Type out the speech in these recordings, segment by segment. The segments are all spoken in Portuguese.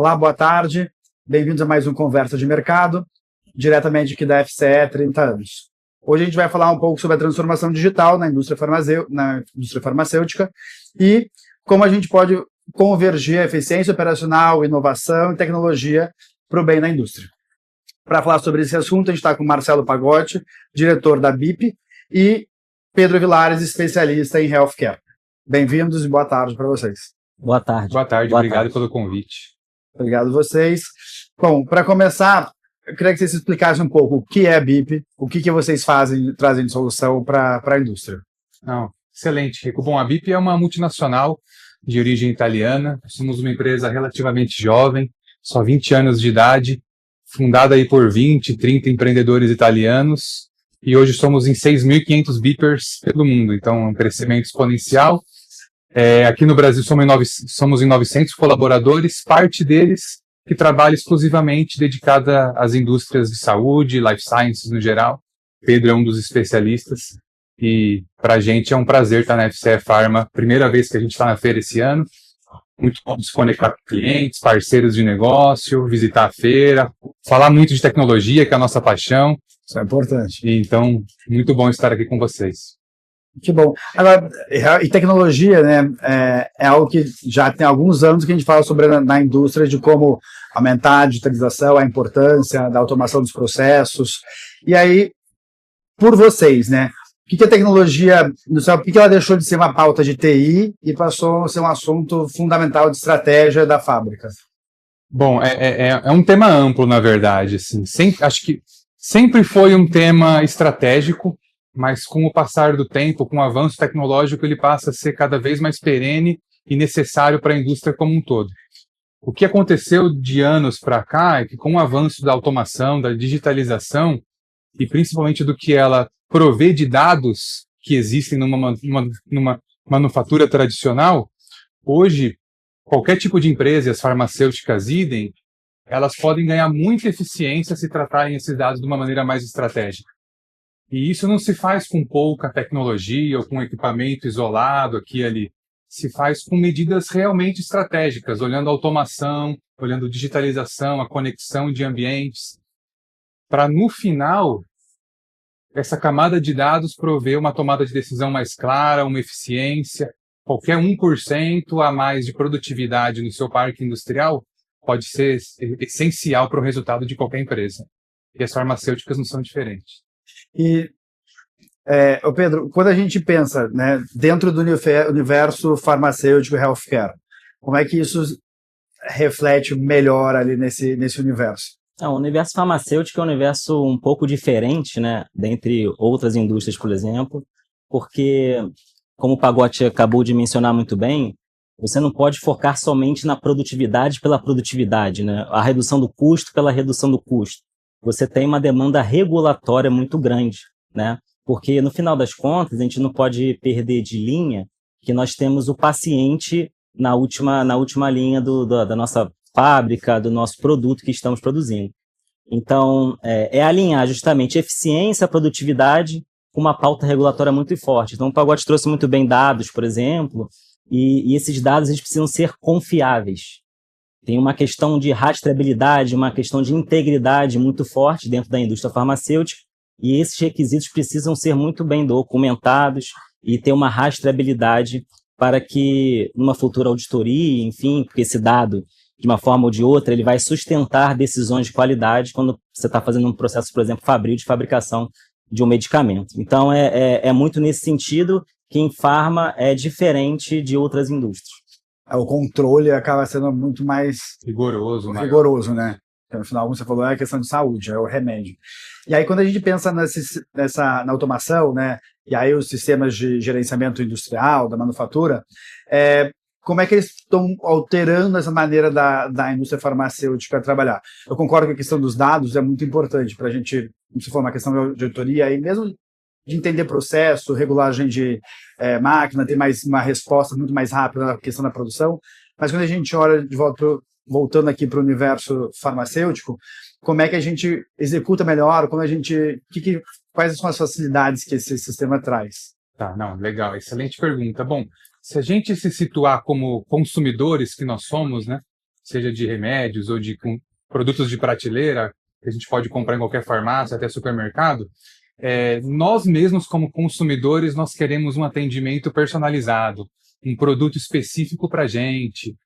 Olá, boa tarde. Bem-vindos a mais um Conversa de Mercado, diretamente aqui da FCE 30 anos. Hoje a gente vai falar um pouco sobre a transformação digital na indústria farmacêutica e como a gente pode convergir a eficiência operacional, inovação e tecnologia para o bem da indústria. Para falar sobre esse assunto, a gente está com Marcelo Pagotti, diretor da BIP, e Pedro Vilares, especialista em healthcare. Bem-vindos e boa tarde para vocês. Boa tarde. Boa tarde, obrigado pelo convite. Obrigado a vocês. Bom, para começar, eu queria que vocês explicassem um pouco o que é a BIP, o que vocês trazem de solução para a indústria. Não, excelente, Rico. Bom, a BIP é uma multinacional de origem italiana, somos uma empresa relativamente jovem, só 20 anos de idade, fundada aí por 20, 30 empreendedores italianos, e hoje somos em 6.500 BIPers pelo mundo, então é um crescimento exponencial. Aqui no Brasil somos em 900 colaboradores, parte deles que trabalha exclusivamente dedicada às indústrias de saúde, life sciences no geral. Pedro é um dos especialistas e para a gente é um prazer estar na FCE Pharma, primeira vez que a gente está na feira esse ano. Muito bom se conectar com clientes, parceiros de negócio, visitar a feira, falar muito de tecnologia, que é a nossa paixão. Isso é importante. Então, muito bom estar aqui com vocês. Que bom. Agora, e tecnologia, né, é algo que já tem alguns anos que a gente fala sobre na indústria, de como aumentar a digitalização, a importância da automação dos processos. E aí, por vocês, né, o que a tecnologia, por que ela deixou de ser uma pauta de TI e passou a ser um assunto fundamental de estratégia da fábrica? Bom, é um tema amplo, na verdade. Assim. Acho que sempre foi um tema estratégico, mas com o passar do tempo, com o avanço tecnológico, ele passa a ser cada vez mais perene e necessário para a indústria como um todo. O que aconteceu de anos para cá é que com o avanço da automação, da digitalização, e principalmente do que ela provê de dados que existem numa manufatura tradicional, hoje, qualquer tipo de empresa, as farmacêuticas idem, elas podem ganhar muita eficiência se tratarem esses dados de uma maneira mais estratégica. E isso não se faz com pouca tecnologia ou com equipamento isolado aqui e ali. Se faz com medidas realmente estratégicas, olhando a automação, olhando a digitalização, a conexão de ambientes, para, no final, essa camada de dados prover uma tomada de decisão mais clara, uma eficiência. Qualquer 1% a mais de produtividade no seu parque industrial pode ser essencial para o resultado de qualquer empresa. E as farmacêuticas não são diferentes. E, Pedro, quando a gente pensa, né, dentro do universo farmacêutico e healthcare, como é que isso reflete melhor ali nesse universo? O universo farmacêutico é um universo um pouco diferente, né, dentre outras indústrias, por exemplo, porque, como o Pagotti acabou de mencionar muito bem, você não pode focar somente na produtividade pela produtividade, né, a redução do custo pela redução do custo. Você tem uma demanda regulatória muito grande, né? Porque, no final das contas, a gente não pode perder de linha que nós temos o paciente na última linha da nossa fábrica, do nosso produto que estamos produzindo. Então, é alinhar justamente eficiência, produtividade com uma pauta regulatória muito forte. Então, o Pagotti trouxe muito bem dados, por exemplo, e esses dados eles precisam ser confiáveis. Tem uma questão de rastreabilidade, uma questão de integridade muito forte dentro da indústria farmacêutica, e esses requisitos precisam ser muito bem documentados e ter uma rastreabilidade para que, numa futura auditoria, enfim, porque esse dado, de uma forma ou de outra, ele vai sustentar decisões de qualidade quando você está fazendo um processo, por exemplo, fabril de fabricação de um medicamento. Então, é muito nesse sentido que em farma é diferente de outras indústrias. O controle acaba sendo muito mais rigoroso, né? Então, no final, como você falou, é a questão de saúde, é o remédio. E aí, quando a gente pensa na automação, né, e aí os sistemas de gerenciamento industrial, da manufatura, como é que eles estão alterando essa maneira da indústria farmacêutica trabalhar? Eu concordo que a questão dos dados é muito importante para a gente, se for uma questão de auditoria, aí mesmo de entender processo, regulagem de máquina, ter mais uma resposta muito mais rápida na questão da produção, mas quando a gente olha de volta, voltando aqui para o universo farmacêutico, como é que a gente executa melhor, quais são as facilidades que esse sistema traz? Tá, não, legal, excelente pergunta. Bom, se a gente se situar como consumidores que nós somos, né, seja de remédios ou de produtos de prateleira, que a gente pode comprar em qualquer farmácia, até supermercado, nós mesmos, como consumidores, nós queremos um atendimento personalizado, um produto específico para a gente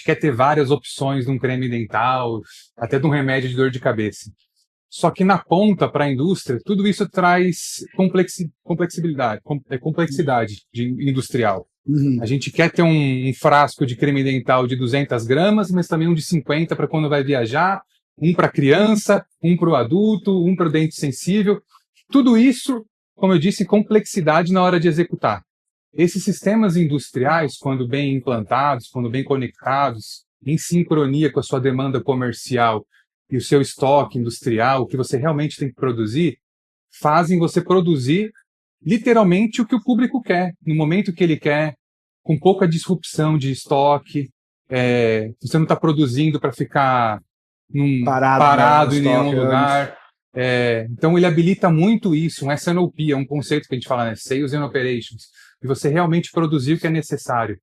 quer ter várias opções de um creme dental, até de um remédio de dor de cabeça. Só que na ponta, para a indústria, tudo isso traz complexidade industrial. A gente quer ter um frasco de creme dental de 200 gramas, mas também um de 50 para quando vai viajar, um para criança, um para o adulto, um para o dente sensível. Tudo isso, como eu disse, complexidade na hora de executar. Esses sistemas industriais, quando bem implantados, quando bem conectados, em sincronia com a sua demanda comercial e o seu estoque industrial, o que você realmente tem que produzir, fazem você produzir literalmente o que o público quer, no momento que ele quer, com pouca disrupção de estoque. Você não está produzindo para ficar parado em nenhum lugar. Então ele habilita muito isso, um S&OP, é um conceito que a gente fala, né? Sales and Operations, e você realmente produzir o que é necessário.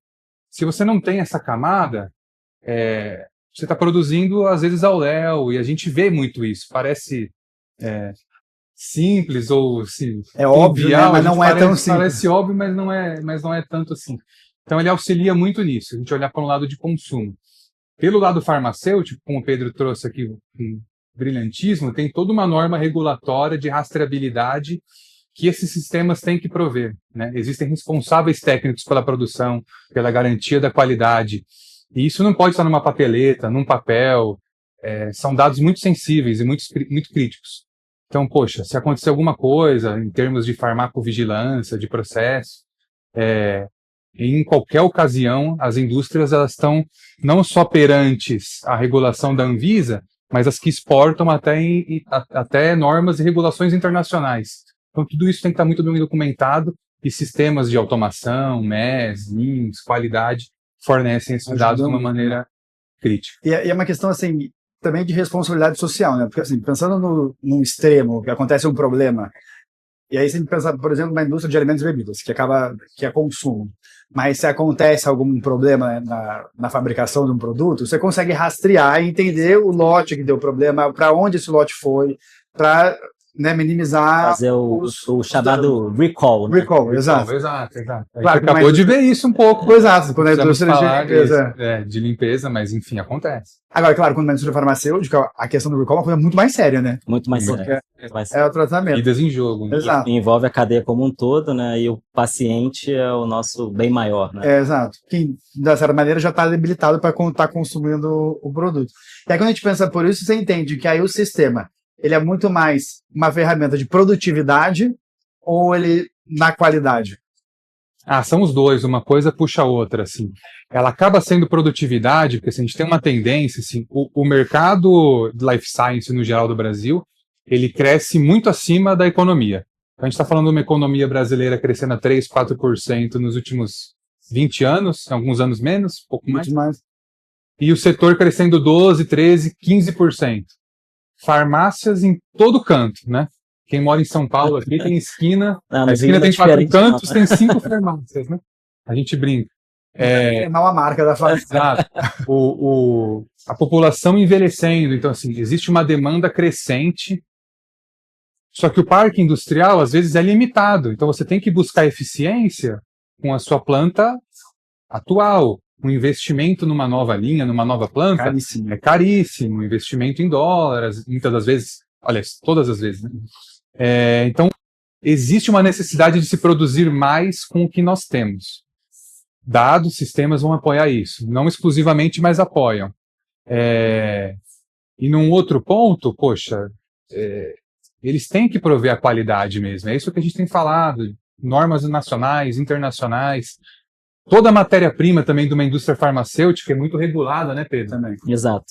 Se você não tem essa camada, você está produzindo às vezes ao léu, e a gente vê muito isso. Parece simples ou assim, óbvio, né? Mas não é tão simples. Parece óbvio, mas não é tanto assim. Então ele auxilia muito nisso, a gente olhar para um lado de consumo. Pelo lado farmacêutico, como o Pedro trouxe aqui com brilhantismo, tem toda uma norma regulatória de rastreabilidade que esses sistemas têm que prover, né? Existem responsáveis técnicos pela produção, pela garantia da qualidade, e isso não pode estar numa papeleta, num papel. São dados muito sensíveis e muito críticos. Então, poxa, se acontecer alguma coisa em termos de farmacovigilância, de processo, em qualquer ocasião, as indústrias elas estão não só perantes à regulação da Anvisa, mas as que exportam até normas e regulações internacionais. Então, tudo isso tem que estar muito bem documentado, e sistemas de automação, MES, LIMS, qualidade, fornecem esses dados de uma maneira crítica. E é uma questão, assim, também de responsabilidade social, né? Porque, assim, pensando num extremo, que acontece um problema, e aí você pensa, por exemplo, na indústria de alimentos e bebidas, que é consumo. Mas se acontece algum problema na fabricação de um produto, você consegue rastrear e entender o lote que deu problema, para onde esse lote foi, para minimizar... Fazer o chamado recall. Né? Recall, exato. Exato. Claro, acabou de ver isso um pouco. Exato, quando a indústria de limpeza. De limpeza, mas enfim, acontece. Agora, claro, quando na indústria farmacêutica, a questão do recall é uma coisa muito mais séria, né? Muito mais séria. É o tratamento. Vidas em jogo. Né? Exato. Envolve a cadeia como um todo, né? E o paciente é o nosso bem maior, né? Exato. Que, de certa maneira, já está debilitado para estar consumindo o produto. E aí, quando a gente pensa por isso, você entende que aí o sistema, ele é muito mais uma ferramenta de produtividade ou ele na qualidade? São os dois, uma coisa puxa a outra, assim. Ela acaba sendo produtividade, porque assim, a gente tem uma tendência, assim, o mercado de life science no geral do Brasil, ele cresce muito acima da economia. A gente está falando de uma economia brasileira crescendo a 3%, 4% nos últimos 20 anos, alguns anos menos, um pouco mais. E o setor crescendo 12%, 13%, 15%. Farmácias em todo canto, né? Quem mora em São Paulo aqui tem esquina, a esquina tem 4 cantos, tem 5 farmácias, né? A gente brinca. É mal a marca da farmácia. Exato. A população envelhecendo, então assim, existe uma demanda crescente, só que o parque industrial às vezes é limitado, então você tem que buscar eficiência com a sua planta atual. Um investimento numa nova linha, numa nova planta, caríssimo. É caríssimo. Investimento em dólares, muitas das vezes, aliás, todas as vezes, né? Então, existe uma necessidade de se produzir mais com o que nós temos. Dados, sistemas vão apoiar isso. Não exclusivamente, mas apoiam. E num outro ponto, poxa, eles têm que prover a qualidade mesmo. É isso que a gente tem falado. Normas nacionais, internacionais. Toda a matéria-prima também de uma indústria farmacêutica é muito regulada, né, Pedro? Também. Exato.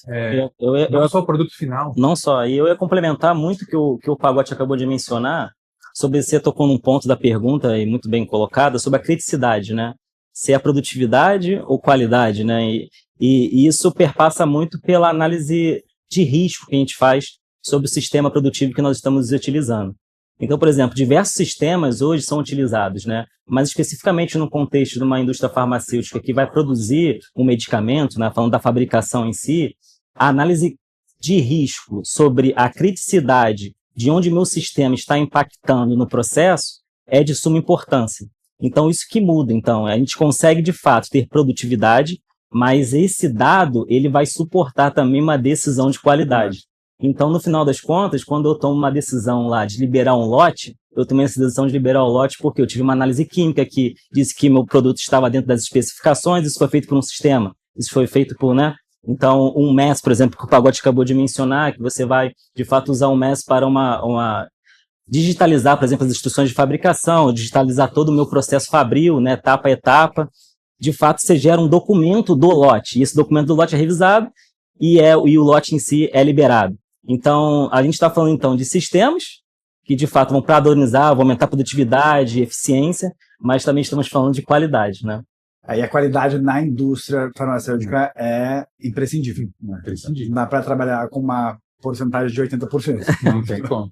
Não só o produto final. Não só. E eu ia complementar muito o que o Pagotty acabou de mencionar, sobre você tocou num ponto da pergunta, e muito bem colocada, sobre a criticidade, né? Se é produtividade ou qualidade, né? E isso perpassa muito pela análise de risco que a gente faz sobre o sistema produtivo que nós estamos utilizando. Então, por exemplo, diversos sistemas hoje são utilizados, né? Mas especificamente no contexto de uma indústria farmacêutica que vai produzir um medicamento, né? Falando da fabricação em si, a análise de risco sobre a criticidade de onde meu sistema está impactando no processo é de suma importância. Então, isso que muda. Então, a gente consegue, de fato, ter produtividade, mas esse dado ele vai suportar também uma decisão de qualidade. Então, no final das contas, quando eu tomo uma decisão lá de liberar um lote, eu tomei essa decisão de liberar o lote porque eu tive uma análise química que disse que meu produto estava dentro das especificações, isso foi feito por um sistema, isso foi feito por, né? Então, um MES, por exemplo, que o Pagode acabou de mencionar, que você vai, de fato, usar um MES para digitalizar, por exemplo, as instruções de fabricação, digitalizar todo o meu processo fabril, né, etapa a etapa. De fato, você gera um documento do lote, e esse documento do lote é revisado e o lote em si é liberado. Então, a gente está falando, então, de sistemas que, de fato, vão padronizar, vão aumentar a produtividade, eficiência, mas também estamos falando de qualidade, né? Aí a qualidade na indústria farmacêutica é imprescindível. Né? Imprescindível. Não dá para trabalhar com uma porcentagem de 80%. Não tem como.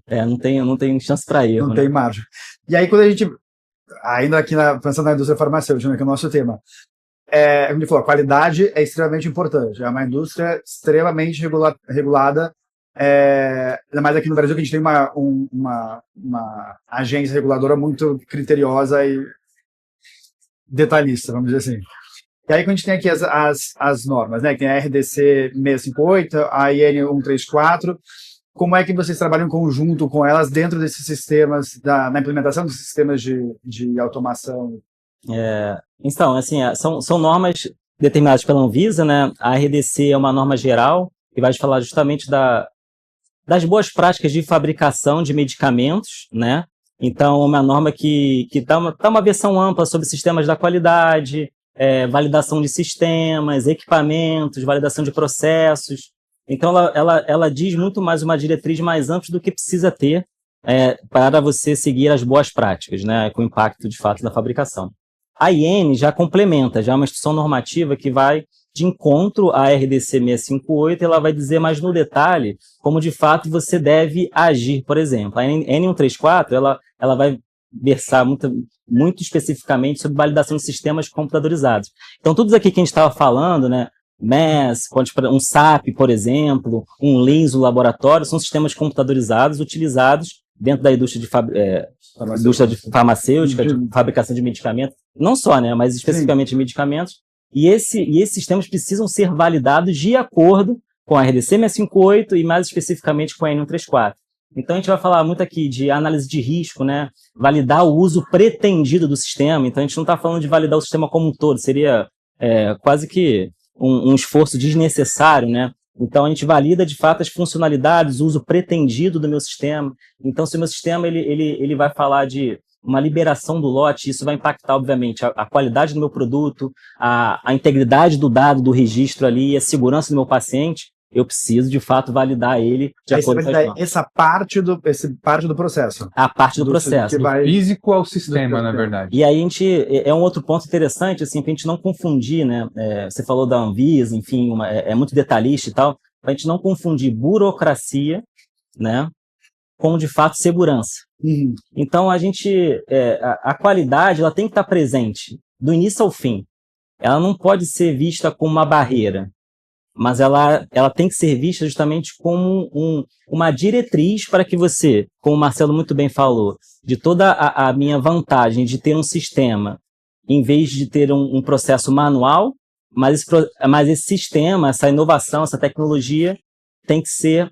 Não tem chance para erro. Não né? tem margem. E aí, quando a gente, ainda aqui pensando na indústria farmacêutica, né, que é o nosso tema, como ele falou, a qualidade é extremamente importante. É uma indústria extremamente regulada. Ainda mais aqui no Brasil, que a gente tem uma agência reguladora muito criteriosa e detalhista, vamos dizer assim. E aí, quando a gente tem aqui as normas, né? Que tem a RDC 658, a IN 134, como é que vocês trabalham em conjunto com elas dentro desses sistemas, na implementação dos sistemas de automação? Então, assim, são normas determinadas pela Anvisa, né? A RDC é uma norma geral que vai falar justamente das boas práticas de fabricação de medicamentos, né? Então, é uma norma que dá uma versão ampla sobre sistemas da qualidade, validação de sistemas, equipamentos, validação de processos. Então, ela diz muito mais uma diretriz mais ampla do que precisa ter para você seguir as boas práticas, né, com impacto, de fato, na fabricação. A IN já complementa, já é uma instrução normativa que vai de encontro à RDC 658, ela vai dizer mais no detalhe como, de fato, você deve agir. Por exemplo, a N134, ela vai versar muito especificamente sobre validação de sistemas computadorizados. Então, tudo isso aqui que a gente estava falando, né, MES, um SAP, por exemplo, um LIMS, o laboratório, são sistemas computadorizados utilizados dentro da indústria farmacêutica, de fabricação de medicamentos, não só, né, mas especificamente de medicamentos, e esses sistemas precisam ser validados de acordo com a RDC 658 e mais especificamente com a N134. Então a gente vai falar muito aqui de análise de risco, né, validar o uso pretendido do sistema, então a gente não está falando de validar o sistema como um todo, seria quase que um esforço desnecessário, né? Então, a gente valida, de fato, as funcionalidades, o uso pretendido do meu sistema. Então, se o meu sistema ele vai falar de uma liberação do lote, isso vai impactar, obviamente, a qualidade do meu produto, a integridade do dado, do registro ali, a segurança do meu paciente, eu preciso, de fato, validar ele de acordo com as normas. Essa parte do processo. A parte do processo. Do físico ao sistema, na verdade. E aí é um outro ponto interessante, assim, pra gente não confundir, né? Você falou da Anvisa, enfim, é muito detalhista e tal, pra gente não confundir burocracia, né, com, de fato, segurança. Uhum. Então, a qualidade, ela tem que estar presente do início ao fim. Ela não pode ser vista como uma barreira, mas ela tem que ser vista justamente como uma diretriz para que você, como o Marcelo muito bem falou, de toda a minha vantagem de ter um sistema, em vez de ter um processo manual, mas esse sistema, essa inovação, essa tecnologia tem que ser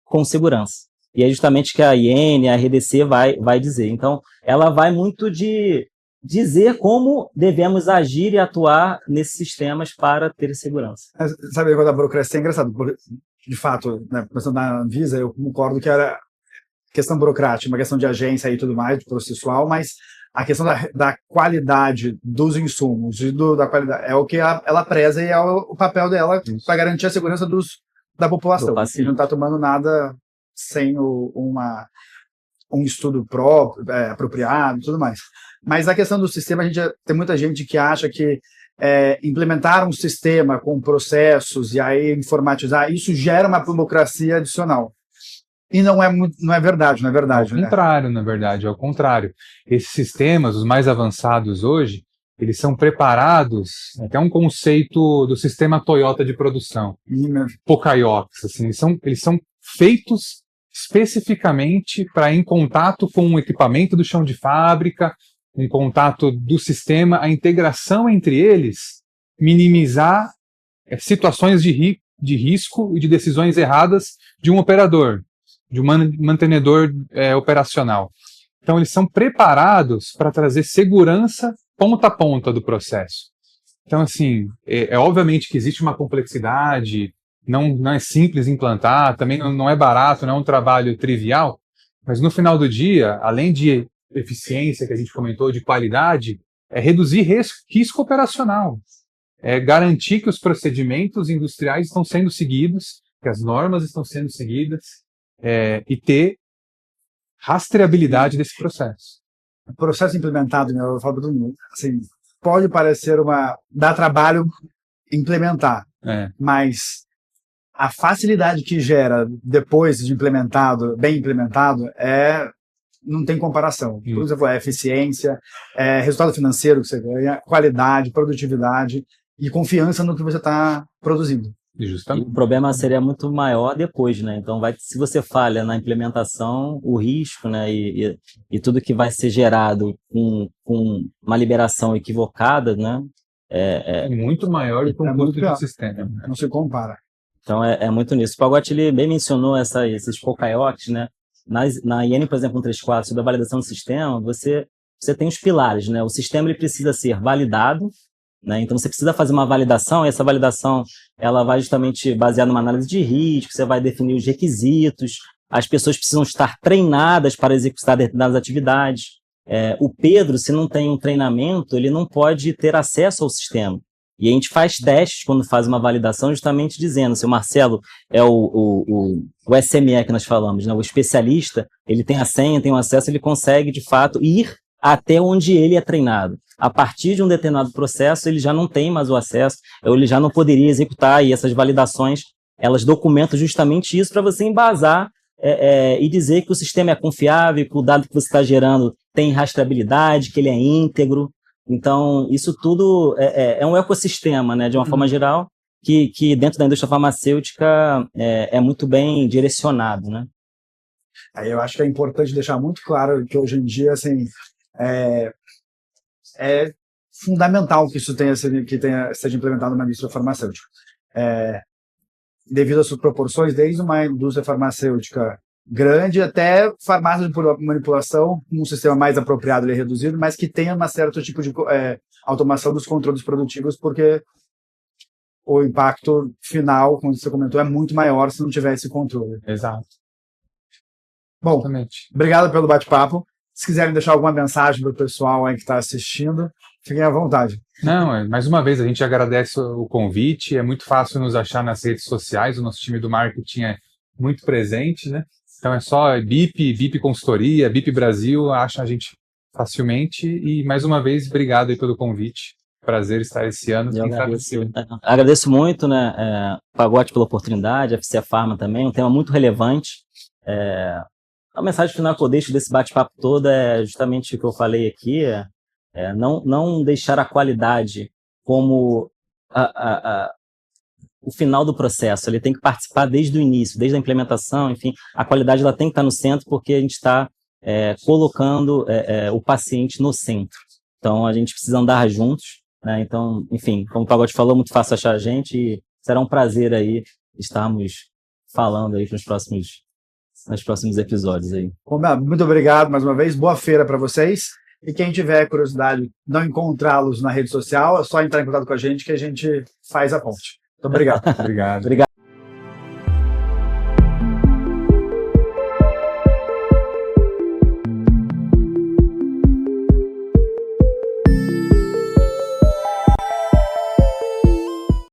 com segurança. E é justamente que a IN, a RDC vai dizer. Então, ela vai muito de dizer como devemos agir e atuar nesses sistemas para ter segurança. Sabe, quando a burocracia é engraçado, de fato, né, pensando na Anvisa, eu concordo que era questão burocrática, uma questão de agência e tudo mais, processual, mas a questão da qualidade dos insumos e da qualidade é o que ela preza e é o papel dela para garantir a segurança da população, que não está tomando nada sem um estudo próprio, apropriado e tudo mais. Mas a questão do sistema, tem muita gente que acha que implementar um sistema com processos e aí informatizar, isso gera uma burocracia adicional. E não é verdade, não é verdade. Ao contrário, na verdade, ao contrário. Esses sistemas, os mais avançados hoje, eles são preparados, até um conceito do sistema Toyota de produção, Pokayox, assim, eles são feitos especificamente para, em contato com o equipamento do chão de fábrica, em contato do sistema, a integração entre eles, minimizar situações de risco e de decisões erradas de um operador, de um mantenedor operacional. Então, eles são preparados para trazer segurança ponta a ponta do processo. Então, assim, obviamente que existe uma complexidade, não é simples implantar, também não é barato, não é um trabalho trivial, mas no final do dia, além de eficiência que a gente comentou, de qualidade, é reduzir risco operacional, é garantir que os procedimentos industriais estão sendo seguidos, que as normas estão sendo seguidas, e ter rastreabilidade desse processo. O processo implementado, eu falo para todo mundo, assim, pode parecer dá trabalho implementar, mas a facilidade que gera depois de bem implementado, não tem comparação. Por exemplo, eficiência, resultado financeiro que você ganha, qualidade, produtividade e confiança no que você está produzindo. Justamente. E o problema seria muito maior depois, né? Então, se você falha na implementação, o risco, né, e tudo que vai ser gerado com uma liberação equivocada, né, é muito maior do que o custo do sistema. Não se compara. Então, é muito nisso. O Pagott, ele bem mencionou esses Pokayoks, né? Na IN, por exemplo, 134, sobre a validação do sistema, você tem os pilares, né? O sistema ele precisa ser validado, né? Então, você precisa fazer uma validação, e essa validação ela vai justamente basear numa análise de risco, você vai definir os requisitos, as pessoas precisam estar treinadas para executar determinadas atividades. O Pedro, se não tem um treinamento, ele não pode ter acesso ao sistema. E a gente faz testes quando faz uma validação, justamente dizendo, se o Marcelo é o SME que nós falamos, né? O especialista, ele tem a senha, tem o acesso, ele consegue, de fato, ir até onde ele é treinado. A partir de um determinado processo, ele já não tem mais o acesso, ou ele já não poderia executar, e essas validações, elas documentam justamente isso para você embasar e dizer que o sistema é confiável, que o dado que você está gerando tem rastreabilidade, que ele é íntegro. Então, isso tudo é um ecossistema, né, de uma forma geral, que dentro da indústria farmacêutica é muito bem direcionado, né? Aí eu acho que é importante deixar muito claro que hoje em dia, assim, é fundamental que isso seja implementado na indústria farmacêutica. Devido às suas proporções, desde uma indústria farmacêutica grande até farmácia de manipulação, um sistema mais apropriado e reduzido, mas que tenha um certo tipo de automação dos controles produtivos, porque o impacto final, como você comentou, é muito maior se não tiver esse controle. Exato. Bom, exatamente. Obrigado pelo bate-papo. Se quiserem deixar alguma mensagem para o pessoal aí que está assistindo, fiquem à vontade. Não, mais uma vez, a gente agradece o convite. É muito fácil nos achar nas redes sociais. O nosso time do marketing é muito presente, né? Então é só BIP Consultoria, BIP Brasil, acha a gente facilmente. E mais uma vez, obrigado aí pelo convite. Prazer estar esse ano. Agradeço muito, né, Pagott pela oportunidade, a FC Pharma também, um tema muito relevante. A mensagem final que eu deixo desse bate-papo todo é justamente o que eu falei aqui, não deixar a qualidade como o final do processo. Ele tem que participar desde o início, desde a implementação, enfim, a qualidade ela tem que estar no centro, porque a gente está colocando o paciente no centro. Então, a gente precisa andar juntos, né? Então, enfim, como o Pagott falou, muito fácil achar a gente, e será um prazer aí estarmos falando aí nos próximos episódios aí. Muito obrigado mais uma vez, boa feira para vocês. E quem tiver curiosidade de não encontrá-los na rede social, é só entrar em contato com a gente que a gente faz a ponte. Muito obrigado. Obrigado.